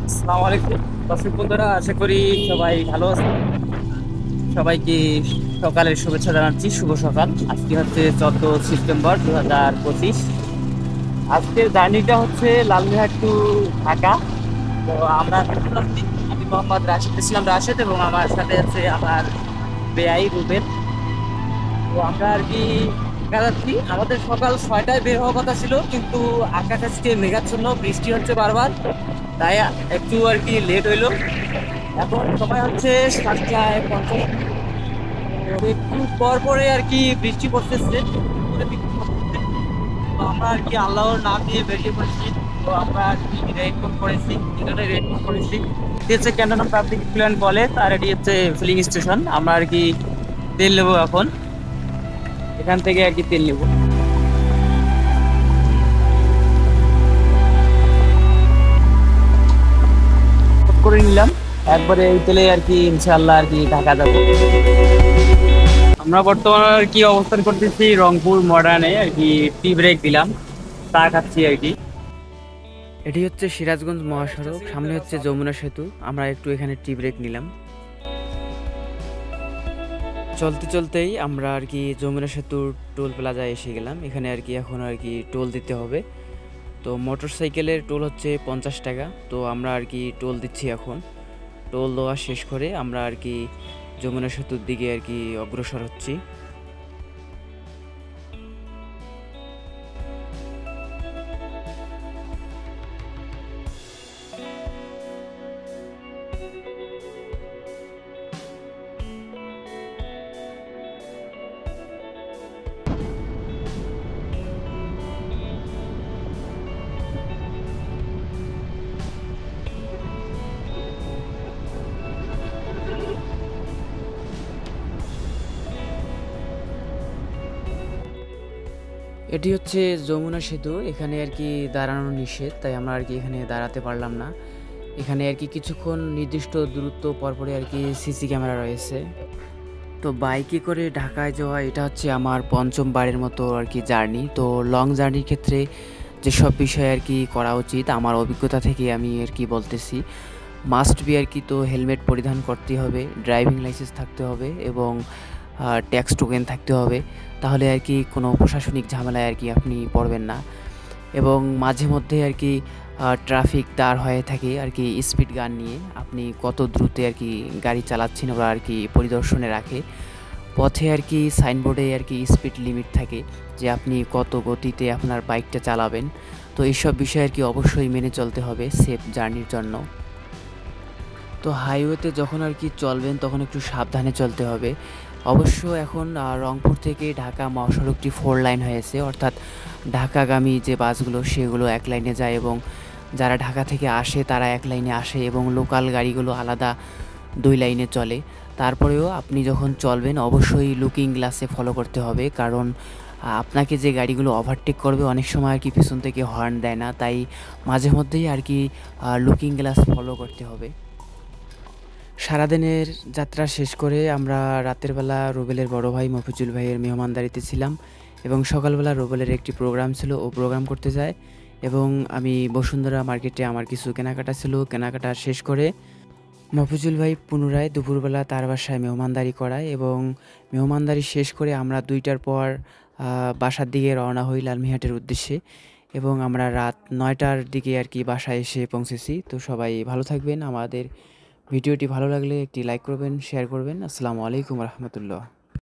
আসসালামু আলাইকুম দর্শক বন্ধুরা, আশা করি সবাই ভালো আছেন। সবাইকে সকালের শুভেচ্ছা জানাচ্ছি। শুভ সকাল। আজকে হচ্ছে 14 সেপ্টেম্বর 2025। আজকের জার্নিটা হচ্ছে লালমিরহাট টু ঢাকা। তো আমরা আমি মোহাম্মদ রাশেদ, ছিলাম রাশেদ, এবং আমার সাথে আছে আমার বেআই রুবেল। তো আমরা আর কি ঢাকা যাচ্ছি। আমাদের সকাল 6টায় বের হওয়ার কথা ছিল, কিন্তু আকাশ আজকে মেঘাচ্ছন্ন, বৃষ্টি হচ্ছে বারবার, তাই একটু আর কি লেট হইলো। এখন সময় হচ্ছে 7টা 50। একটু পর পরে আর কি বৃষ্টি পড়তেছে। তো আমরা আর কি আল্লাহর নাম দিয়ে বেরিয়ে পড়েছি। তো আমরা আর কি রেইনকোট করেছি, দুজনে রেইনকোট করেছি। এটি হচ্ছে ক্যান্টনমেন্ট পাবলিক স্কুল কলেজ, আর এটি হচ্ছে ফিলিং স্টেশন। আমরা আর কি তেল নেবো এখন, এখান থেকে আর কি তেল নেবো করে নিলাম একবারে এই তেলে আর কি, ইনশাল্লাহ আর কি ঢাকা যাবো। আমরা বর্তমানে আর কি অবস্থান করতেছি রংপুর মডার্নে আর কি। টি ব্রেক দিলাম, চা খাচ্ছি আর কি। এটি হচ্ছে সিরাজগঞ্জ মহাসড়ক, সামনে হচ্ছে যমুনা সেতু। আমরা একটু এখানে টি ব্রেক নিলাম। চলতে চলতেই আমরা আর কি যমুনা সেতুর টোল প্লাজায় এসে গেলাম। এখানে আর কি এখন আর কি টোল দিতে হবে। তো মোটর সাইকেলের টোল হচ্ছে 50 টাকা। তো আমরা আর কি টোল দিচ্ছি এখন। টোল দেওয়া শেষ করে আমরা আর কি যমুনা সেতুর দিকে আর কি অগ্রসর হচ্ছি। এটি হচ্ছে যমুনা সেতু। এখানে আর কি দাঁড়ানো নিষেধ, তাই আমরা আর কি এখানে দাঁড়াতে পারলাম না। এখানে আর কি কিছুক্ষণ নির্দিষ্ট দূরত্ব পরপরই আর কি সিসি ক্যামেরা রয়েছে। তো বাইকে করে ঢাকায় যাওয়া এটা হচ্ছে আমার পঞ্চম বারের মতো আর কি জার্নি। তো লং জার্নির ক্ষেত্রে যেসব বিষয় আর কি করা উচিত আমার অভিজ্ঞতা থেকে আমি আর কি বলতেছি। মাস্ট বি আর কি, তো হেলমেট পরিধান করতে হবে, ড্রাইভিং লাইসেন্স থাকতে হবে এবং ট্যাক্স টোকেন থাকতে হবে। তাহলে আর কি কোনো প্রশাসনিক ঝামেলায় আর কি আপনি পড়বেন না। এবং মাঝে মধ্যে আর কি ট্রাফিক দাঁড় হয়ে থাকে আর কি স্পিড গান নিয়ে আপনি কত দ্রুত আর কি গাড়ি চালাচ্ছেন ওরা আর কি পরিদর্শনে রাখে। পথে আর কি সাইনবোর্ডে আর কি স্পিড লিমিট থাকে যে আপনি কত গতিতে আপনার বাইকটা চালাবেন। তো এইসব বিষয় আর কি অবশ্যই মেনে চলতে হবে সেফ জার্নির জন্য। তো হাইওয়েতে যখন আর কি চলবেন তখন একটু সাবধানে চলতে হবে। অবশ্য এখন রংপুর থেকে ঢাকা মহাসড়কটি 4 লাইন হয়েছে, অর্থাৎ ঢাকাগামী যে বাসগুলো সেগুলো এক লাইনে যায় এবং যারা ঢাকা থেকে আসে তারা এক লাইনে আসে এবং লোকাল গাড়িগুলো আলাদা 2 লাইনে চলে। তারপরেও আপনি যখন চলবেন অবশ্যই লুকিং গ্লাসে ফলো করতে হবে, কারণ আপনাকে যে গাড়িগুলো ওভারটেক করবে অনেক সময় আর কি পিছন থেকে হর্ন দেয় না, তাই মাঝে মধ্যেই আর কি লুকিং গ্লাস ফলো করতে হবে। সারাদিনের যাত্রা শেষ করে আমরা রাতের বেলা রুবেলের বড় ভাই মফিজুল ভাইয়ের মেহমানদারিতে ছিলাম এবং সকালবেলা রুবেলের একটি প্রোগ্রাম ছিল, ও প্রোগ্রাম করতে যায় এবং আমি বসুন্ধরা মার্কেটে আমার কিছু কেনাকাটা ছিল, কেনাকাটা শেষ করে মফিজুল ভাই পুনরায় দুপুরবেলা তার বাসায় মেহমানদারি করায় এবং মেহমানদারি শেষ করে আমরা 2টার পর বাসার দিকে রওনা হই লালমিহাটের উদ্দেশ্যে এবং আমরা রাত 9টার দিকে আর কি বাসায় এসে পৌঁছেছি। তো সবাই ভালো থাকবেন। আমাদের ভিডিওটি ভালো লাগলে একটি লাইক করবেন, শেয়ার করবেন। আসসালামু আলাইকুম রহমতুল্লাহ।